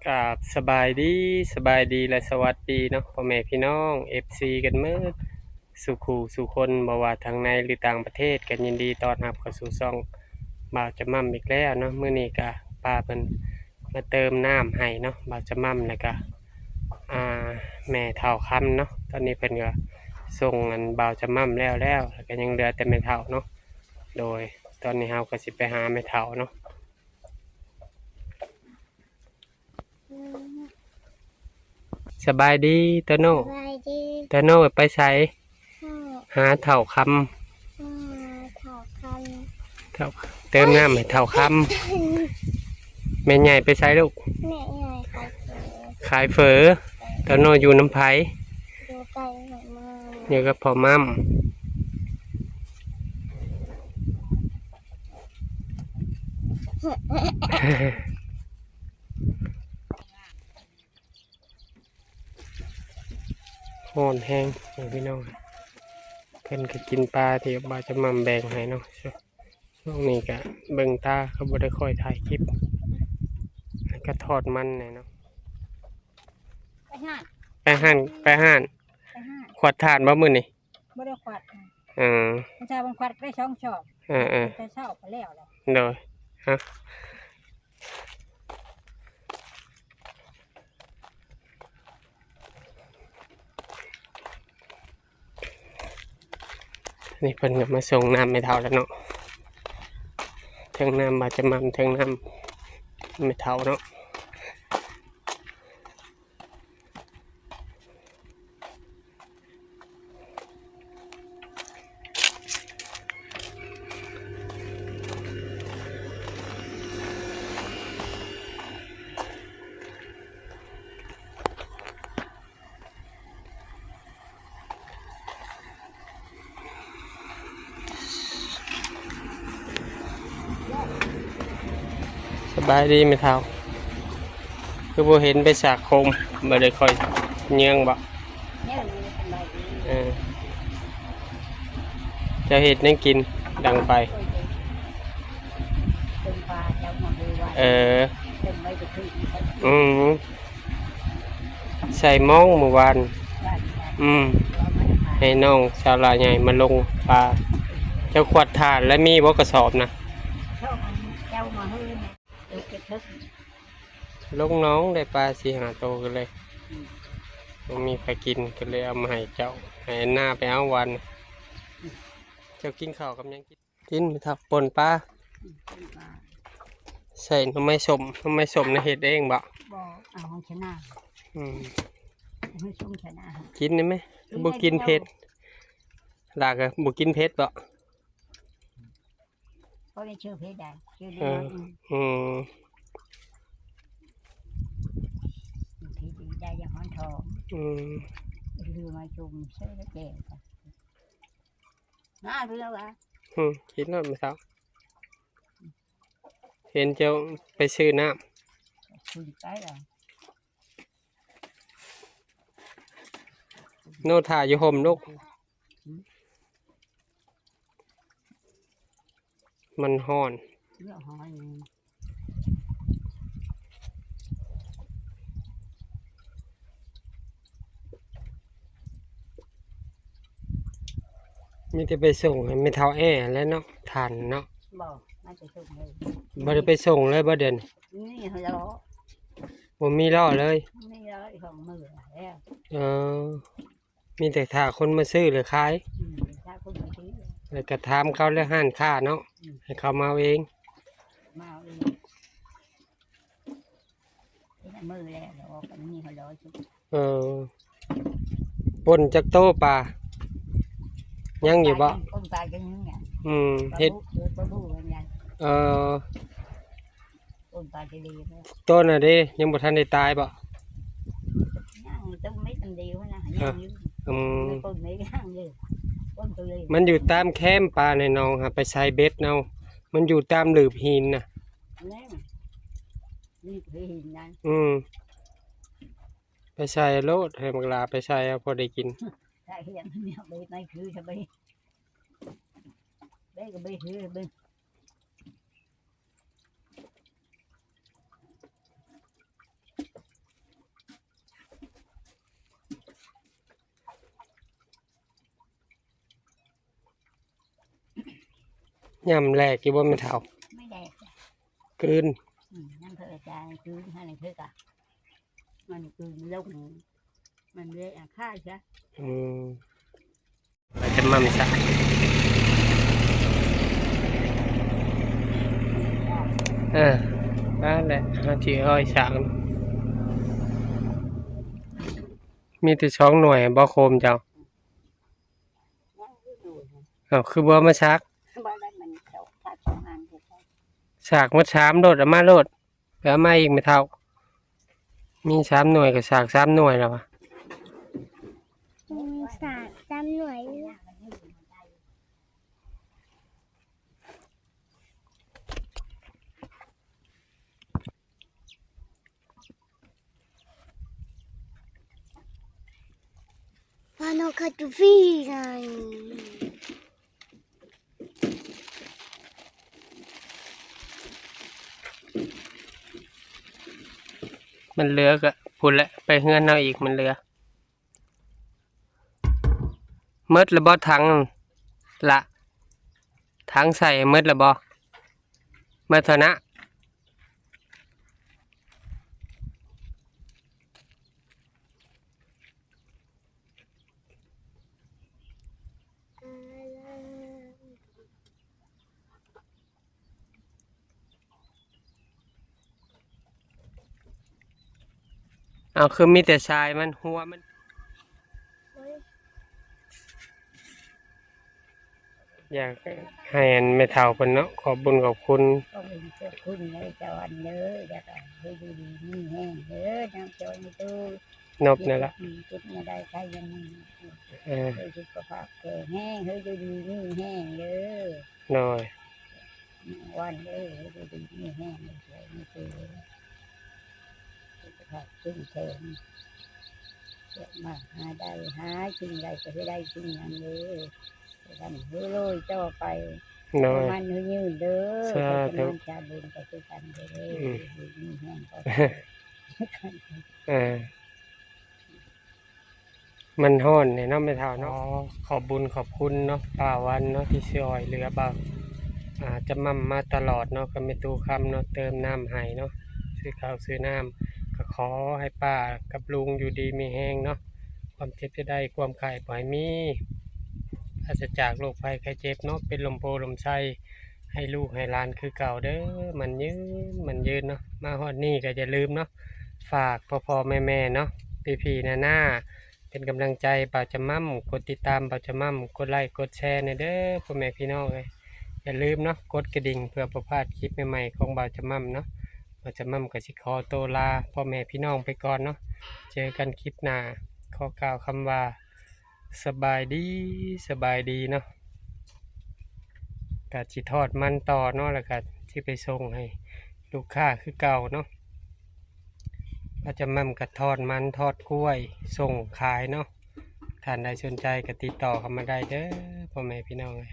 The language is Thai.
กับสบายดีและสวัสดีเนาะพ่อแม่พี่น้อง FC กันเมื่อสู่คู่สู่คนบ่ว่าทางในหรือต่างประเทศกันยินดีต้อนรับเข้าสู่ช่องบ่าวจะมั่มอีกแล้วเนาะมื้อนี้ก็ป้าเพิ่นมาเติมน้ำให้เนาะบ่าวจะมั่มแล้วก็อ่าแม่เฒ่าค่ำเนาะตอนนี้เพิ่นก็ส่งอันบ่าวจะมั่มแล้วก็ยังเหลือแต่แม่เฒ่าเนาะโดยตอนนี้เฮาก็สิไปหาแม่เฒ่าเนาะสบายดีโตโน่ สบายดีโตโน่ไปไส พ่อหาเฒ่าคำ พ่อถอดคเฒ่าเติมน้ำให้เฒ่าคำแม่ใหญ่ไปไสลูก ำแม่ใหญ่ใครเจอ ขายเฝอโตโน่อยู่น้ำไผ ดูไกลหน่อยมา อยู่กับพ่อมั่มโหนแห้งพี่น้องเพิ่นก็กินปลาที่บ่าวจะมั่มแบ่งให้เนาะช่วงนี้ก็เบิ่งตาเขาบ่ได้ค่อยถ่ายคลิปก็ทอดมันแหน่เนาะ ไปห้าน ไปห้านไปห้าน ขวดทานบ่มื้อนี่ ไม่ได้ขวัด อือ ประชาบังคับได้ช่องชอบ แต่เช้าไปแล้วแหละ โดยฮะนี่เพิ่นก็มาส่งน้ำไม่เท่าแล้วเนาะเทิงน้ำบาจะมันเทิงน้ำไม่เท่าเนาะสบายดีไม่เท่าคือบ่เห็นไปสากโคมบ่ได้ค่อยเยื้องบ่ เนี่ยมันสบายดี เออเจะเห็ดนั่งกินดังไป เป็นปลาเจ้ามาดูว่า เออ เป็นไม่จะขึ้น อืมใส่หม้องเมื่อวาน บ้าน อืม เราไม่ได้มา ให้น้องชาวลาใหญ่มาลงปลาเจ้าขวดถ่านและมีบ่กระสอบนะ เจ้ามาฮื้อเนี่ยดูเก็บทึก ลงน้องได้ปลา4-5 ตัวกันเลยมันมีใครกินก็เลยเอามาให้เจ้าให้หน้าไปเอาวันเจ้ากินข้าวกับหยังกินไม่ทับป่นปลาใส่หน่อไม้ส้มนะเฮ็ดเองบ่ บ่เอาของชนะ อืม ให้ชุ่มชนะ กินได้ไหมบ่กินเผ็ดลากะบ่กินเผ็ดบ่ ก็ได้ชื่อเพชรได้ชื่อ เอ นี้ ออืม เพชรดีได้ยังหอนทอง อืม เรือมาจุ่มเสื้อแล้วแก่กันน่าเรือวะ กินแล้วไม่ทับเห็นเจ้าไปซื้อน้ำ คุยไปแล้ว โนถ่ายอยู่ห่มลูกมันฮ้อน เรื่องหอยนี่ มีแต่ไปส่งให้ไม่เท่าแอแล้วเนาะทานเนาะ บอกไม่ไปส่งเลย บ่ได้ไปส่งเลยบ่เด่น นี่เขาจะล้อ บ่มีล้อเลย นี่ล้ออีกของมือแล้ว เออมีแต่ถ้าคนมาซื้อหรือขาย ถ้าคนไปซื้อ แล้วก็ถามเขาเรื่องห้านค้าเนาะให้เขามาเอาเอง มาเอาเองที่มือแล้วเราก็นี่เขาล้อชุด เออป่นจักโตปลายังอยู่บ่ คนตายกันยังไง เฮ็ด ปลาบูเหมือนกัน เออ คนตายจะดีเลย ต้นน่ะเด้ยังบ่ทันได้ตายบ่ ย่างต้องไม่ตันเดียวนะย่างยืด อืม ไม่คนไม่ย่างยืดคนตัวเลย มันอยู่ตามแคมป์ปลาในหนองค่ะไปใส่เบ็ดเอามันอยู่ตามหลืบหินน่ะ นี่คือหินนั่น ไปใส่โลดให้มักลาไปใส่เอาพอได้กิน ถ้าเห็นเนี่ยไปไม่คือจะไปไปก็ไปคือไป ย่ำแรกกี่บ่แม่เฒ่า ไม่แดกจ้ะ กลืน นั่นเธอใจคือให้ในเธอกะมันคือลงมันเลยค่าใช่ เราจะมั่มซะนั่นแหละที่อ้อยสางมีแต่2หน่วยบ่โคมเจ้าคือบ่มาชัก บ้านมันเขาถ้าสองอันถูกต้อง ฉากมา3โดดเอามาโลดแล้วมาอีกไม่เท่ามี3หน่วยกับฉาก3หน่วยแล้ววะ สาดจำหน่วยพาโนคาตูฟี่ไง มันเหลือก็พุ่นแหละไปเฮือนเอาอีกมันเหลือหมดแล้วบ่ถังละถังใส่หมดแล้วบ่หมดเท่านะเอาคือมีแต่ชายมันหัวมันอยากให้อันไม่เท่าเพิ่นเนาะขอบบุญขอบคุณ ก็เป็นเจ้าคุณเลยเจ้าอันเด้อจะก็ให้ดูดีนี่แห้งเด้อน้ำจอยนี่ตู้ นบนี่ละ จุดไม่ได้ใครยังมี เออ เฮ้ยสุขภาพแข็งแห้งเฮ้ยดูดีนี่แห้งเด้อ หน่อย วันเด้อเฮ้ยดูดีนี่แห้งเลยนี่ตู้สุขภาพชุ่มแข็งเยอะมากหาได้หาสิ่งใดก็ให้ได้สิ่งนั้นเลยทำให้โรยต่อไป หน่อย มันยืนเด้อ สาธุ มันจะบุญไปด้วยกันเด้อนี่แห้งก็ เออมันฮ้อนเนี่ยเนาะไม่เท่าเนาะขอบบุญขอบคุณเนาะป้าวันเนาะที่ช่วยเหลือบ่าวจะมั่มมาตลอดเนาะก็ไม่ตู้คำเนาะเติมน้ำให้เนาะซื้อข้าวซื้อน้ำก็ขอให้ป้ากับลุงอยู่ดีมีแห้งเนาะความเจ็บจะได้ความไข้ปล่อยมีปราศจากโรคภัยไข้เจ็บเนาะเป็นลมโพลมไส้ให้ลูกให้หลานคือเก่าเด้อมันยืนเนาะมาฮอดนี่ก็อย่าลืมเนาะฝากพ่อแม่เนาะพี่ๆหน้าเป็นกำลังใจบ่าวจะมั่มกดติดตามบ่าวจะมั่มกดไลค์กดแชร์ในเด้อพ่อแม่พี่น้องเลยอย่าลืมเนาะกดกระดิ่งเพื่อประพลาดคลิปใหม่ๆของบ่าวจะมั่มเนาะบ่าวจะมั่มก็สิขอตัวลาพ่อแม่พี่น้องไปก่อนเนาะเจอกันคลิปหน้าขอกล่าวคำว่าสบายดีเนาะก็สิทอดมันต่อเนาะแล้วก็สิไปส่งให้ลูกค้าคือเก่าเนาะบ่าวจะมั่มก็ทอดมันทอดกล้วยส่งขายเนาะท่านใดสนใจก็ติดต่อเข้ามาได้เด้อพ่อแม่พี่น้องเลย